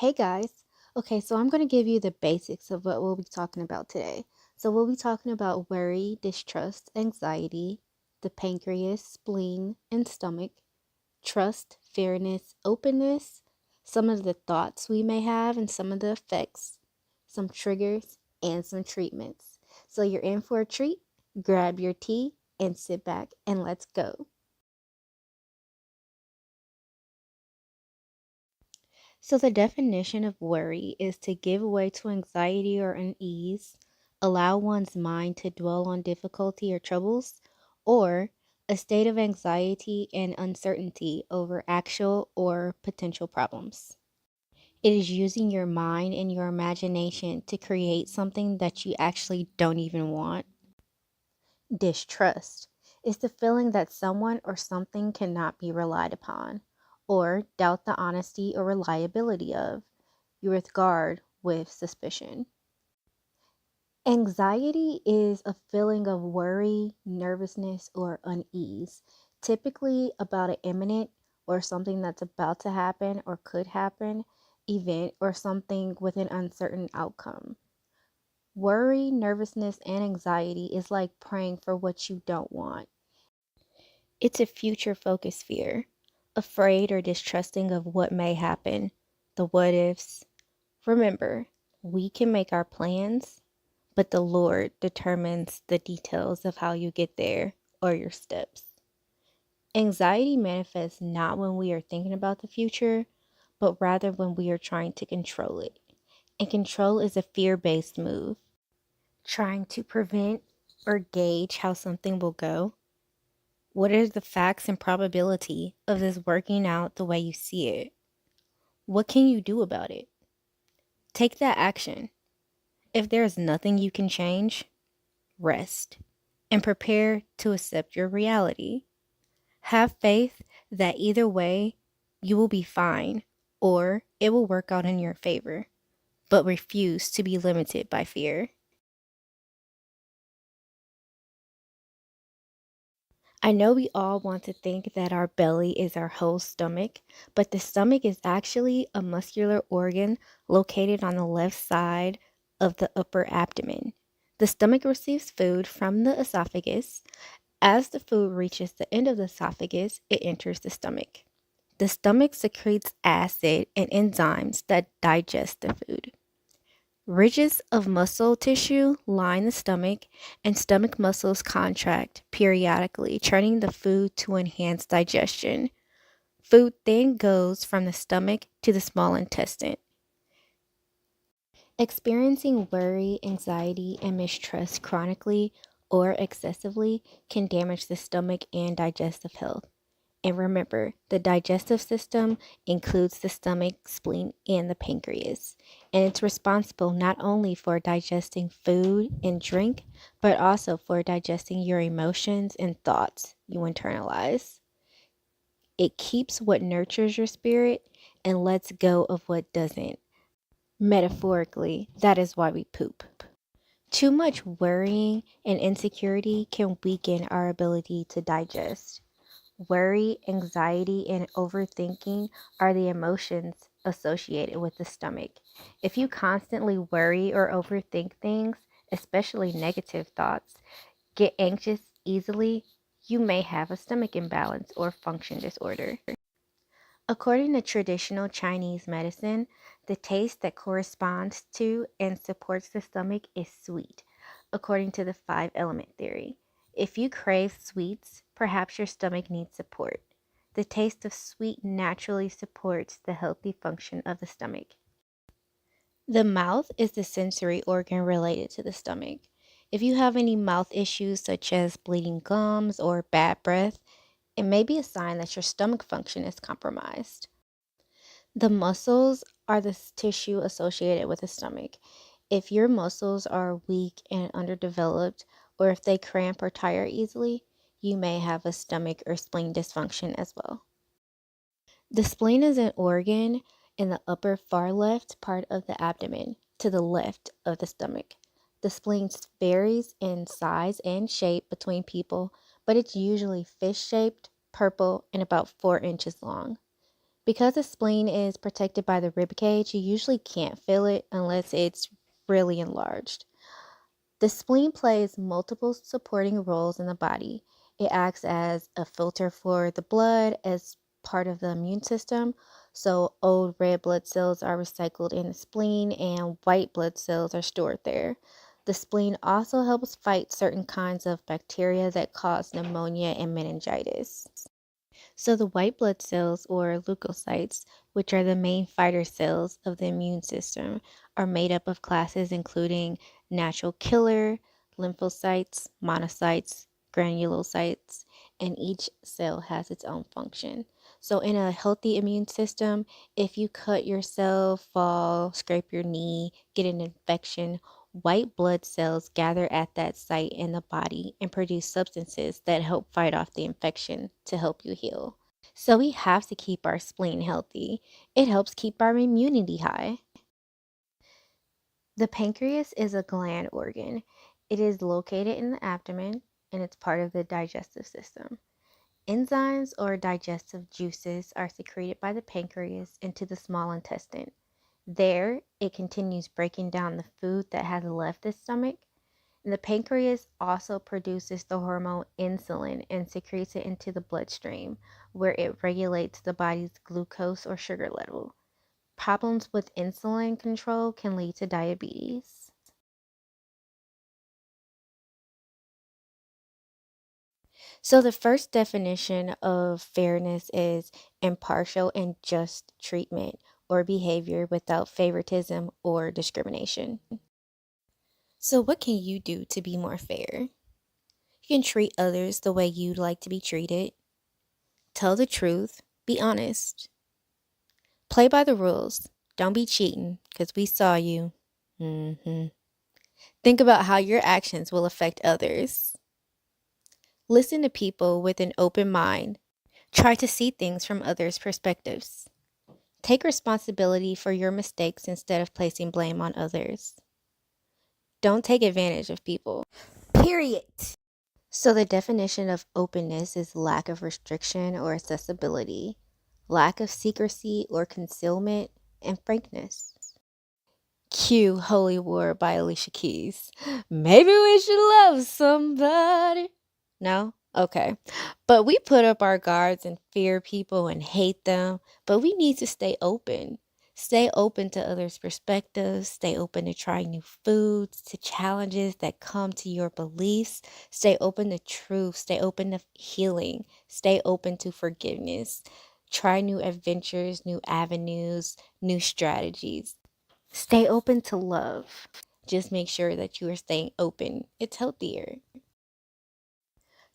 Hey guys. Okay, so I'm going to give you the basics of what we'll be talking about today. So we'll be talking about worry, distrust, anxiety, the pancreas, spleen, and stomach, trust, fairness, openness, some of the thoughts we may have and some of the effects, some triggers, and some treatments. So you're in for a treat. Grab your tea and sit back and let's go. So, the definition of worry is to give way to anxiety or unease, allow one's mind to dwell on difficulty or troubles, or a state of anxiety and uncertainty over actual or potential problems. It is using your mind and your imagination to create something that you actually don't even want. Distrust is the feeling that someone or something cannot be relied upon, or doubt the honesty or reliability of. You regard with suspicion. Anxiety is a feeling of worry, nervousness, or unease, typically about an imminent or something that's about to happen or could happen event or something with an uncertain outcome. Worry, nervousness, and anxiety is like praying for what you don't want. It's a future focused fear, afraid or distrusting of what may happen, the what ifs. Remember, we can make our plans, but the Lord determines the details of how you get there or your steps. Anxiety manifests not when we are thinking about the future, but rather when we are trying to control it. And control is a fear based move, trying to prevent or gauge how something will go. What are the facts and probability of this working out the way you see it? What can you do about it? Take that action. If there is nothing you can change, rest and prepare to accept your reality. Have faith that either way you will be fine or it will work out in your favor, but refuse to be limited by fear. I know we all want to think that our belly is our whole stomach, but the stomach is actually a muscular organ located on the left side of the upper abdomen. The stomach receives food from the esophagus. As the food reaches the end of the esophagus, it enters the stomach. The stomach secretes acid and enzymes that digest the food. Ridges of muscle tissue line the stomach, and stomach muscles contract periodically, turning the food to enhance digestion. Food then goes from the stomach to the small intestine. Experiencing worry, anxiety, and mistrust chronically or excessively can damage the stomach and digestive health. And remember, the digestive system includes the stomach, spleen, and the pancreas. And it's responsible not only for digesting food and drink, but also for digesting your emotions and thoughts you internalize. It keeps what nurtures your spirit and lets go of what doesn't. Metaphorically, that is why we poop. Too much worrying and insecurity can weaken our ability to digest. Worry, anxiety, and overthinking are the emotions associated with the stomach. If you constantly worry or overthink things, especially negative thoughts, get anxious easily, you may have a stomach imbalance or function disorder. According to traditional Chinese medicine, the taste that corresponds to and supports the stomach is sweet, according to the five element theory. If you crave sweets, perhaps your stomach needs support. The taste of sweet naturally supports the healthy function of the stomach. The mouth is the sensory organ related to the stomach. If you have any mouth issues such as bleeding gums or bad breath, it may be a sign that your stomach function is compromised. The muscles are the tissue associated with the stomach. If your muscles are weak and underdeveloped, or if they cramp or tire easily, you may have a stomach or spleen dysfunction as well. The spleen is an organ in the upper far left part of the abdomen, to the left of the stomach. The spleen varies in size and shape between people, but it's usually fish shaped, purple, and about 4 inches long. Because the spleen is protected by the rib cage, you usually can't feel it unless it's really enlarged. The spleen plays multiple supporting roles in the body. It acts as a filter for the blood as part of the immune system. So, old red blood cells are recycled in the spleen and white blood cells are stored there. The spleen also helps fight certain kinds of bacteria that cause pneumonia and meningitis. So, the white blood cells, or leukocytes, which are the main fighter cells of the immune system, are made up of classes including natural killer, lymphocytes, monocytes, granulocytes, and each cell has its own function. So, in a healthy immune system, if you cut yourself, fall, scrape your knee, get an infection, white blood cells gather at that site in the body and produce substances that help fight off the infection to help you heal. So we have to keep our spleen healthy. It helps keep our immunity high. The pancreas is a gland organ. It is located in the abdomen and it's part of the digestive system. Enzymes or digestive juices are secreted by the pancreas into the small intestine. There, it continues breaking down the food that has left the stomach. And the pancreas also produces the hormone insulin and secretes it into the bloodstream, where it regulates the body's glucose or sugar level. Problems with insulin control can lead to diabetes. So, the first definition of fairness is impartial and just treatment or behavior without favoritism or discrimination. So, what can you do to be more fair? You can treat others the way you'd like to be treated. Tell the truth. Be honest. Play by the rules. Don't be cheating because we saw you. Think about how your actions will affect others. Listen to people with an open mind. Try to see things from others' perspectives. Take responsibility for your mistakes instead of placing blame on others. Don't take advantage of people. Period. So, the definition of openness is lack of restriction or accessibility, lack of secrecy or concealment, and frankness. Cue Holy War by Alicia Keys. Maybe we should love somebody. No? Okay. But we put up our guards and fear people and hate them. But we need to stay open. Stay open to others' perspectives. Stay open to trying new foods, to challenges that come to your beliefs. Stay open to truth. Stay open to healing. Stay open to forgiveness. Try new adventures, new avenues, new strategies. Stay open to love. Just make sure that you are staying open. It's healthier.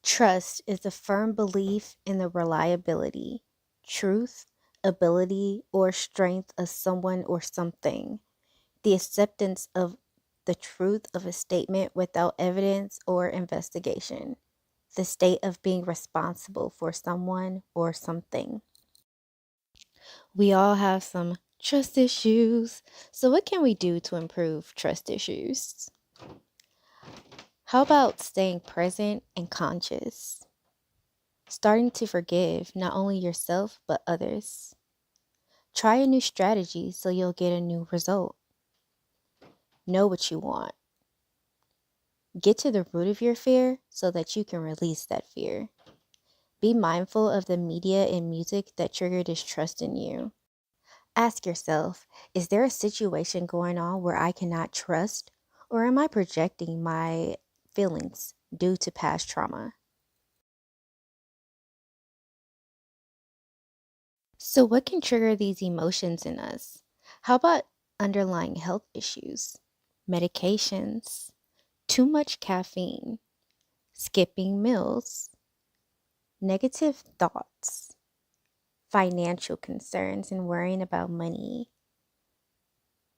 Trust is the firm belief in the reliability, truth, ability, or strength of someone or something. The acceptance of the truth of a statement without evidence or investigation. The state of being responsible for someone or something. We all have some trust issues. So, what can we do to improve trust issues? How about staying present and conscious? Starting to forgive not only yourself but others. Try a new strategy so you'll get a new result. Know what you want. Get to the root of your fear so that you can release that fear. Be mindful of the media and music that trigger distrust in you. Ask yourself, is there a situation going on where I cannot trust, or am I projecting my feelings due to past trauma? So, what can trigger these emotions in us? How about underlying health issues, medications, too much caffeine, skipping meals, negative thoughts, financial concerns and worrying about money,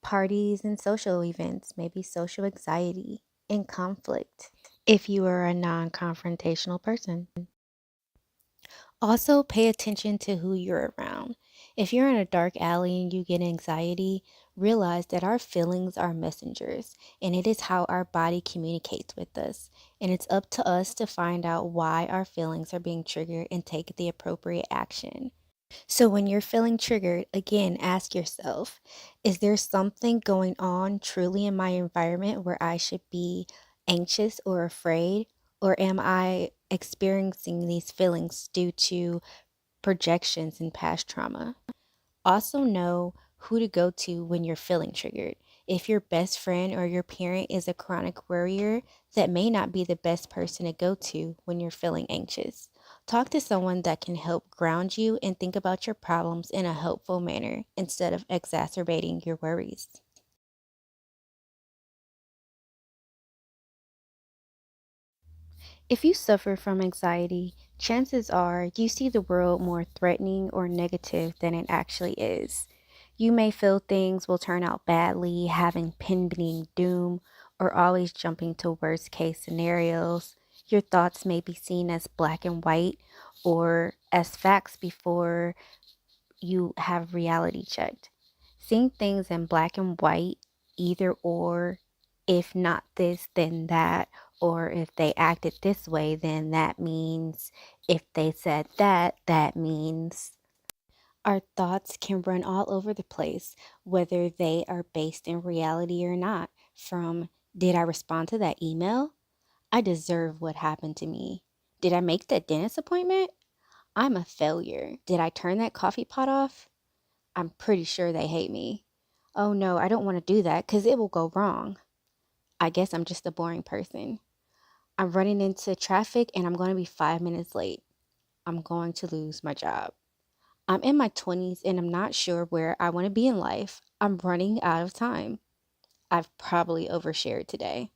parties and social events, maybe social anxiety, and conflict if you are a non confrontational person. Also, pay attention to who you're around. If you're in a dark alley and you get anxiety, realize that our feelings are messengers and it is how our body communicates with us. And it's up to us to find out why our feelings are being triggered and take the appropriate action. So when you're feeling triggered, again, ask yourself, is there something going on truly in my environment where I should be anxious or afraid? Or am I experiencing these feelings due to projections and past trauma? Also, know who to go to when you're feeling triggered. If your best friend or your parent is a chronic worrier, that may not be the best person to go to when you're feeling anxious. Talk to someone that can help ground you and think about your problems in a helpful manner instead of exacerbating your worries. If you suffer from anxiety, chances are you see the world more threatening or negative than it actually is. You may feel things will turn out badly, having pending doom, or always jumping to worst case scenarios. Your thoughts may be seen as black and white or as facts before you have reality checked. Seeing things in black and white, either or, if not this, then that, or if they acted this way, then that means, if they said that, that means. Our thoughts can run all over the place, whether they are based in reality or not. From, did I respond to that email? I deserve what happened to me. Did I make that dentist appointment? I'm a failure. Did I turn that coffee pot off? I'm pretty sure they hate me. Oh no, I don't want to do that because it will go wrong. I guess I'm just a boring person. I'm running into traffic and I'm going to be 5 minutes late. I'm going to lose my job. I'm in my 20s and I'm not sure where I want to be in life. I'm running out of time. I've probably overshared today.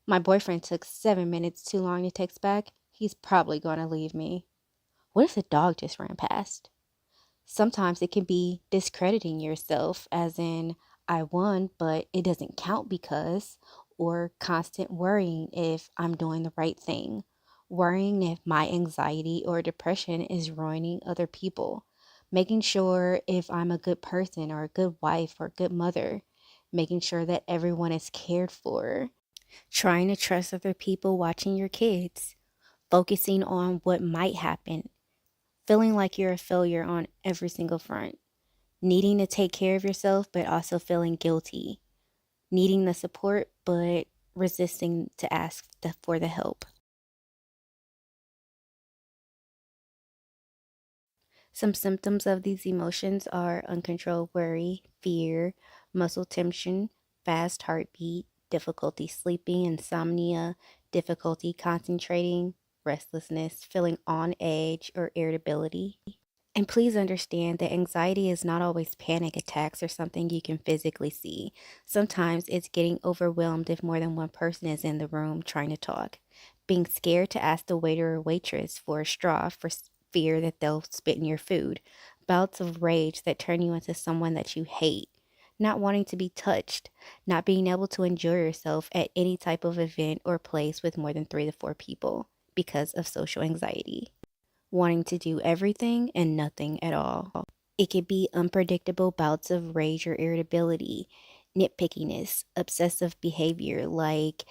My boyfriend took 7 minutes too long to text back. He's probably going to leave me. What if the dog just ran past? Sometimes it can be discrediting yourself, as in, I won, but it doesn't count because, or constant worrying if I'm doing the right thing, worrying if my anxiety or depression is ruining other people, making sure if I'm a good person or a good wife or a good mother, making sure that everyone is cared for, trying to trust other people watching your kids, focusing on what might happen, feeling like you're a failure on every single front, needing to take care of yourself, but also feeling guilty, needing the support, but resisting to ask for the help. Some symptoms of these emotions are uncontrolled worry, fear, muscle tension, fast heartbeat, difficulty sleeping, insomnia, difficulty concentrating, restlessness, feeling on edge, or irritability. And please understand that anxiety is not always panic attacks or something you can physically see. Sometimes it's getting overwhelmed if more than one person is in the room trying to talk. Being scared to ask the waiter or waitress for a straw for fear that they'll spit in your food. Bouts of rage that turn you into someone that you hate. Not wanting to be touched. Not being able to enjoy yourself at any type of event or place with more than 3 to 4 people because of social anxiety, wanting to do everything and nothing at all. It could be unpredictable bouts of rage or irritability, nitpickiness, obsessive behavior like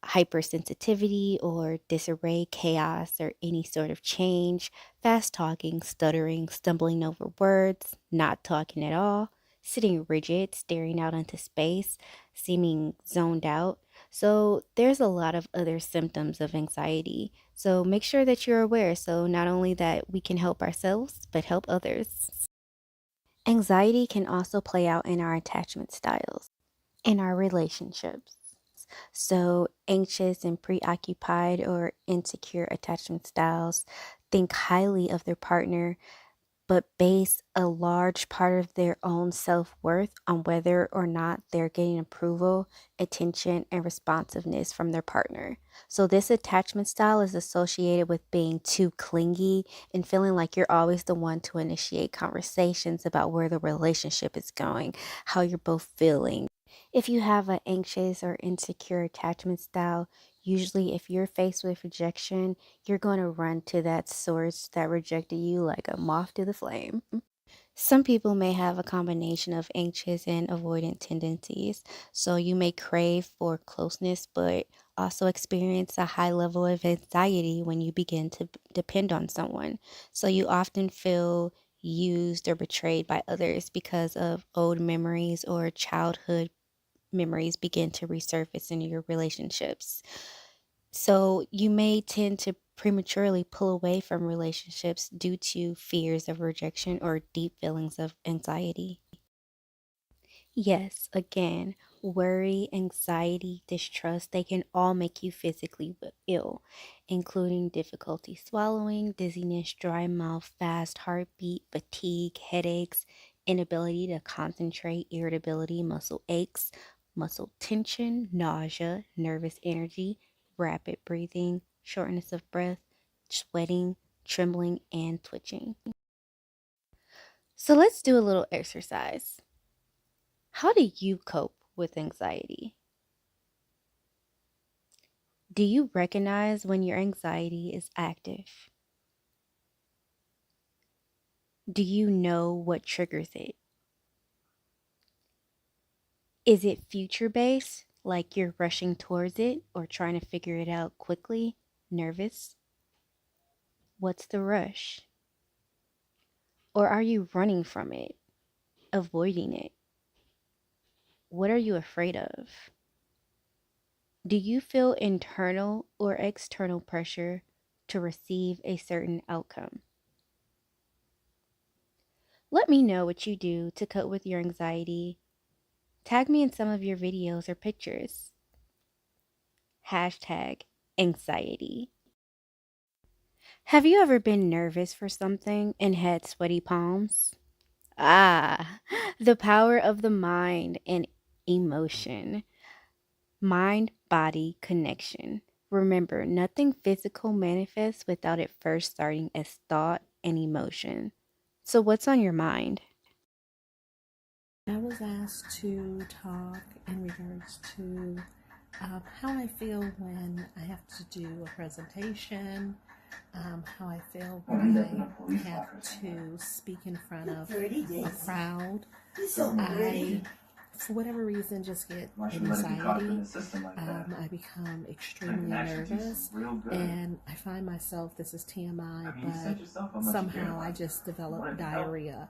hypersensitivity or disarray, chaos, or any sort of change, fast talking, stuttering, stumbling over words, not talking at all, sitting rigid, staring out into space, seeming zoned out. So, there's a lot of other symptoms of anxiety. So, make sure that you're aware so not only that we can help ourselves, but help others. Anxiety can also play out in our attachment styles, in our relationships. So, anxious and preoccupied or insecure attachment styles think highly of their partner, but base a large part of their own self worth on whether or not they're getting approval, attention, and responsiveness from their partner. So, this attachment style is associated with being too clingy and feeling like you're always the one to initiate conversations about where the relationship is going, how you're both feeling. If you have an anxious or insecure attachment style, usually if you're faced with rejection, you're going to run to that source that rejected you like a moth to the flame. Some people may have a combination of anxious and avoidant tendencies, so you may crave for closeness but also experience a high level of anxiety when you begin to depend on someone. So you often feel used, or betrayed by others because of old memories or childhood memories begin to resurface in your relationships. So you may tend to prematurely pull away from relationships due to fears of rejection or deep feelings of anxiety. Yes, again, worry, anxiety, distrust, they can all make you physically ill, including difficulty swallowing, dizziness, dry mouth, fast heartbeat, fatigue, headaches, inability to concentrate, irritability, muscle aches, muscle tension, nausea, nervous energy, rapid breathing, shortness of breath, sweating, trembling, and twitching. So let's do a little exercise. How do you cope with anxiety? Do you recognize when your anxiety is active? Do you know what triggers it? Is it future based, like you're rushing towards it or trying to figure it out quickly? Nervous? What's the rush? Or are you running from it, avoiding it? What are you afraid of? Do you feel internal or external pressure to receive a certain outcome? Let me know what you do to cope with your anxiety. Tag me in some of your videos or pictures. Hashtag anxiety. Have you ever been nervous for something and had sweaty palms? Ah, the power of the mind and emotion. Mind body connection. Remember, nothing physical manifests without it first starting as thought and emotion. So, what's on your mind? I was asked to talk in regards to how I feel when I have to do a presentation, how I feel when I have to speak in front of a crowd. I, for whatever reason, just get anxiety. I become extremely nervous, and I find myself, this is TMI, but somehow I just develop diarrhea.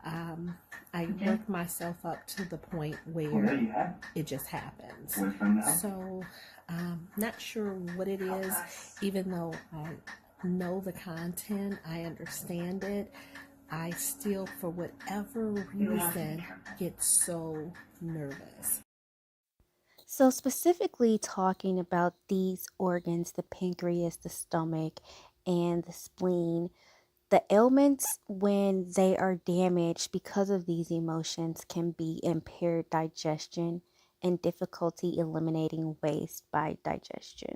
Um, I work myself up to the point where it just happens. So, not sure what it is, even though I know the content, I understand it. I still, for whatever reason, get so nervous. So, specifically talking about these organs, the pancreas, the stomach, and the spleen, the ailments, when they are damaged because of these emotions, can be impaired digestion and difficulty eliminating waste by digestion.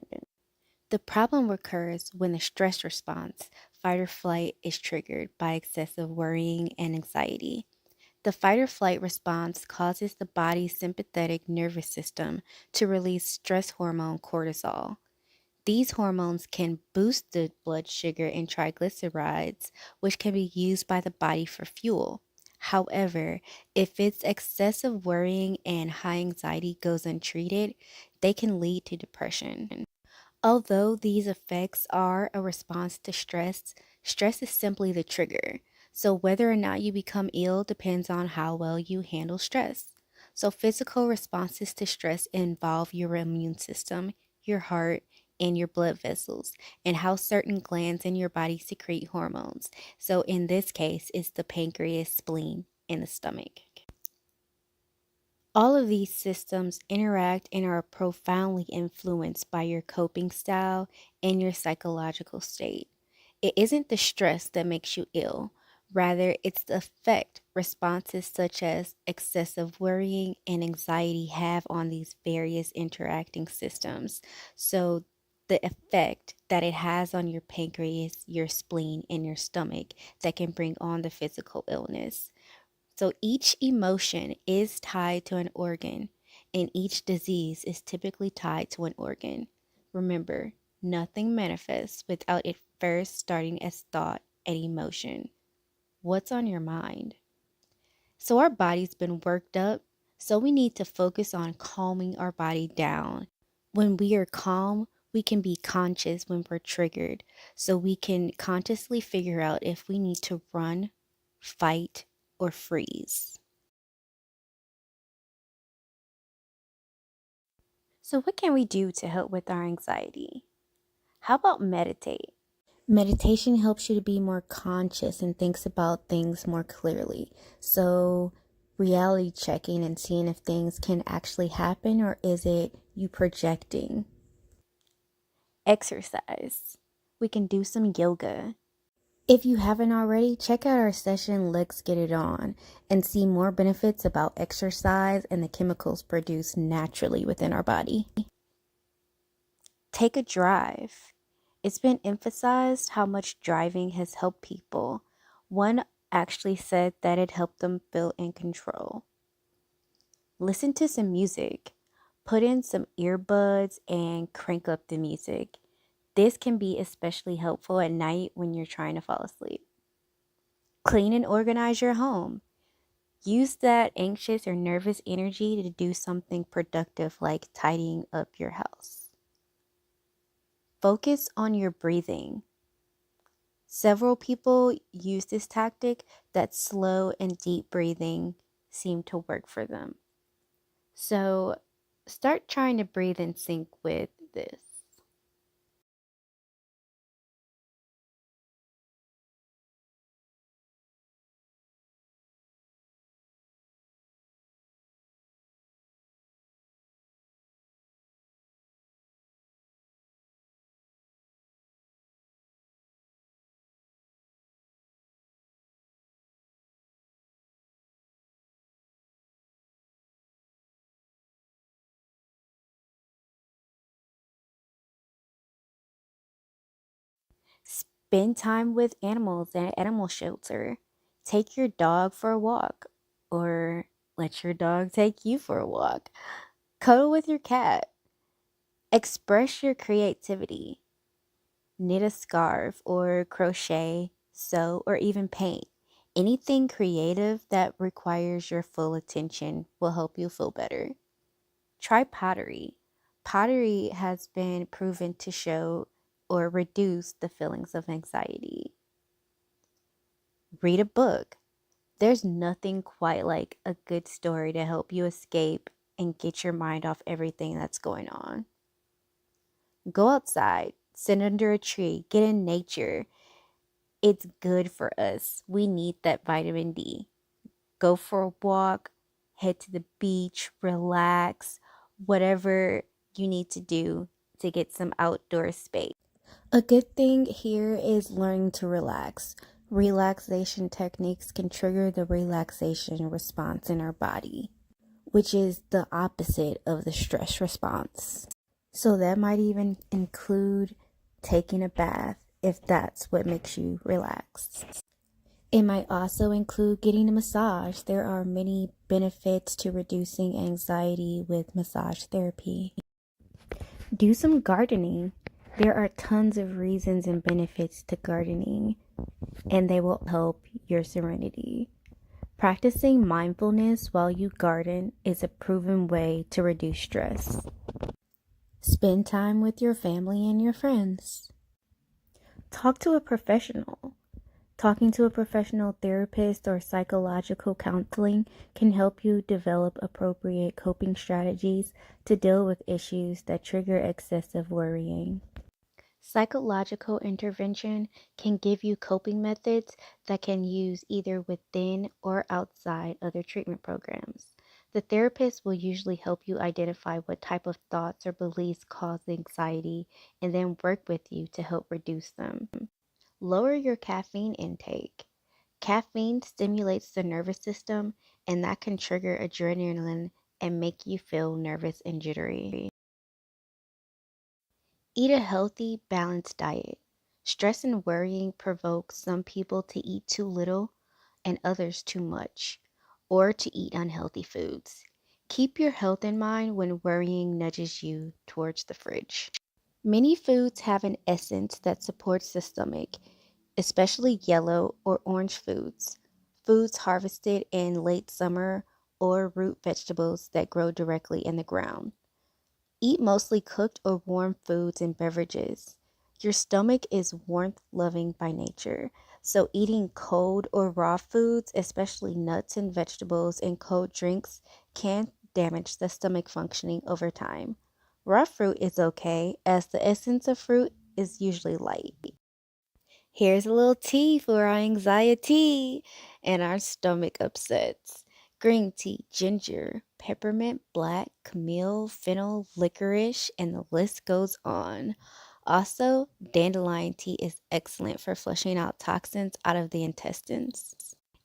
The problem occurs when the stress response, fight or flight, is triggered by excessive worrying and anxiety. The fight or flight response causes the body's sympathetic nervous system to release stress hormone cortisol. These hormones can boost the blood sugar and triglycerides, which can be used by the body for fuel. However, if its excessive worrying and high anxiety goes untreated, they can lead to depression. Although these effects are a response to stress, stress is simply the trigger. So, whether or not you become ill depends on how well you handle stress. So, physical responses to stress involve your immune system, your heart, and your blood vessels, and how certain glands in your body secrete hormones. So, in this case, it's the pancreas, spleen, and the stomach. All of these systems interact and are profoundly influenced by your coping style and your psychological state. It isn't the stress that makes you ill, rather, it's the effect responses such as excessive worrying and anxiety have on these various interacting systems. So, the effect that it has on your pancreas, your spleen, and your stomach that can bring on the physical illness. So each emotion is tied to an organ, and each disease is typically tied to an organ. Remember, nothing manifests without it first starting as thought and emotion. What's on your mind? So our body's been worked up, so we need to focus on calming our body down. When we are calm, we can be conscious when we're triggered, so we can consciously figure out if we need to run fight, or freeze. So, what can we do to help with our anxiety? How about meditate? Meditation helps you to be more conscious and thinks about things more clearly. So, reality checking and seeing if things can actually happen or is it you projecting. Exercise. We can do some yoga. If you haven't already, check out our session, Let's Get It On, and see more benefits about exercise and the chemicals produced naturally within our body. Take a drive. It's been emphasized how much driving has helped people. One actually said that it helped them feel in control. Listen to some music. Put in some earbuds and crank up the music. This can be especially helpful at night when you're trying to fall asleep. Clean and organize your home. Use that anxious or nervous energy to do something productive like tidying up your house. Focus on your breathing. Several people use this tactic that slow and deep breathing seem to work for them. So start trying to breathe in sync with this. Spend time with animals at an animal shelter. Take your dog for a walk, or let your dog take you for a walk. Cuddle with your cat. Express your creativity. Knit a scarf or crochet, sew, or even paint. Anything creative that requires your full attention will help you feel better. Try pottery. Pottery has been proven to show or reduce the feelings of anxiety. Read a book. There's nothing quite like a good story to help you escape and get your mind off everything that's going on. Go outside, sit under a tree, get in nature. It's good for us. We need that vitamin D. Go for a walk, head to the beach, relax, whatever you need to do to get some outdoor space. A good thing here is learning to relax. Relaxation techniques can trigger the relaxation response in our body, which is the opposite of the stress response. So that might even include taking a bath if that's what makes you relax. It might also include getting a massage. There are many benefits to reducing anxiety with massage therapy. Do some gardening. There are tons of reasons and benefits to gardening, and they will help your serenity. Practicing mindfulness while you garden is a proven way to reduce stress. Spend time with your family and your friends. Talk to a professional. Talking to a professional therapist or psychological counseling can help you develop appropriate coping strategies to deal with issues that trigger excessive worrying. Psychological intervention can give you coping methods that can use either within or outside other treatment programs. The therapist will usually help you identify what type of thoughts or beliefs cause anxiety and then work with you to help reduce them. Lower your caffeine intake. Caffeine stimulates the nervous system, and that can trigger adrenaline and make you feel nervous and jittery. Eat a healthy, balanced diet. Stress and worrying provoke some people to eat too little and others too much, or to eat unhealthy foods. Keep your health in mind when worrying nudges you towards the fridge. Many foods have an essence that supports the stomach, especially yellow or orange foods, foods harvested in late summer, or root vegetables that grow directly in the ground. Eat mostly cooked or warm foods and beverages. Your stomach is warmth loving by nature, So, eating cold or raw foods, especially nuts and vegetables and cold drinks, can damage the stomach functioning over time. Raw fruit is okay, as the essence of fruit is usually light. Here's a little tea for our anxiety and our stomach upsets. Green tea, ginger, peppermint, black, chamomile, fennel, licorice, and the list goes on. Also, dandelion tea is excellent for flushing out toxins out of the intestines.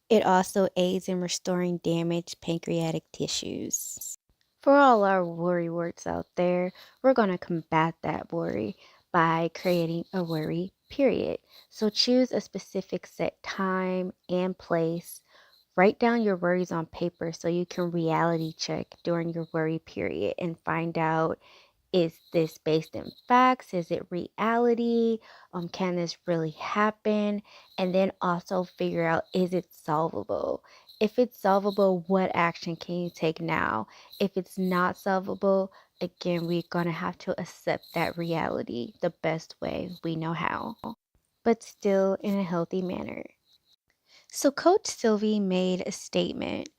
It also aids in restoring damaged pancreatic tissues. For all our worry words out there, we're going to combat that worry by creating a worry period. So choose a specific set time and place. Write down your worries on paper so you can reality check during your worry period and find out, is this based in facts? Is it reality? Can this really happen? And then also figure out, is it solvable? If it's solvable, what action can you take now? If it's not solvable, again, we're going to have to accept that reality the best way we know how, but still in a healthy manner. So, Coach Sylvie made a statement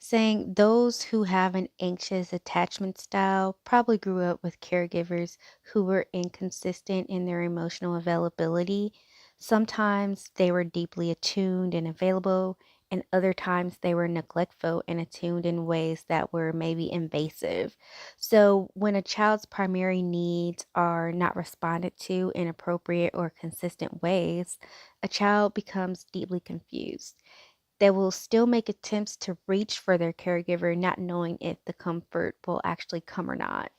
saying those who have an anxious attachment style probably grew up with caregivers who were inconsistent in their emotional availability. Sometimes they were deeply attuned and available, and other times they were neglectful and attuned in ways that were maybe invasive. So, when a child's primary needs are not responded to in appropriate or consistent ways, a child becomes deeply confused. They will still make attempts to reach for their caregiver, not knowing if the comfort will actually come or not.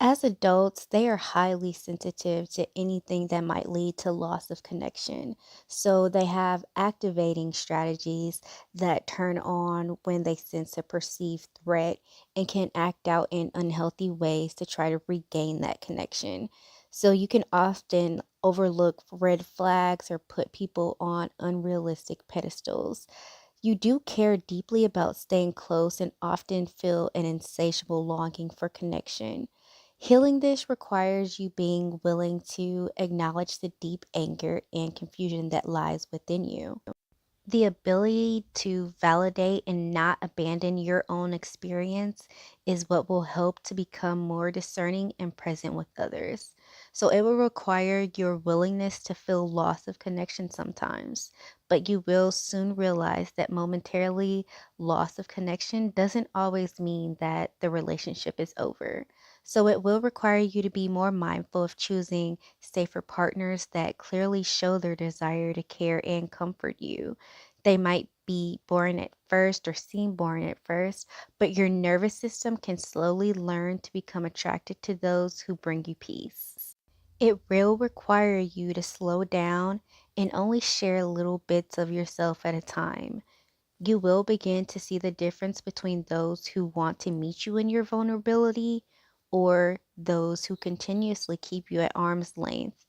As adults, they are highly sensitive to anything that might lead to loss of connection. So they have activating strategies that turn on when they sense a perceived threat and can act out in unhealthy ways to try to regain that connection. So you can often overlook red flags or put people on unrealistic pedestals. You do care deeply about staying close and often feel an insatiable longing for connection. Healing this requires you being willing to acknowledge the deep anger and confusion that lies within you. The ability to validate and not abandon your own experience is what will help to become more discerning and present with others. So it will require your willingness to feel loss of connection sometimes, but you will soon realize that momentarily loss of connection doesn't always mean that the relationship is over. So it will require you to be more mindful of choosing safer partners that clearly show their desire to care and comfort you. They might be boring at first or seem boring at first, but your nervous system can slowly learn to become attracted to those who bring you peace. It will require you to slow down and only share little bits of yourself at a time. You will begin to see the difference between those who want to meet you in your vulnerability or those who continuously keep you at arm's length.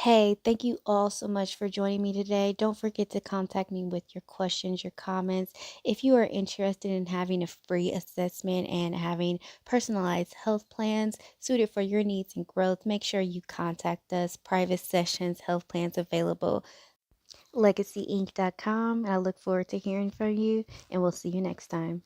Hey, thank you all so much for joining me today. Don't forget to contact me with your questions, your comments. If you are interested in having a free assessment and having personalized health plans suited for your needs and growth, make sure you contact us. Private sessions, health plans available. LegacyInc.com. I look forward to hearing from you, and we'll see you next time.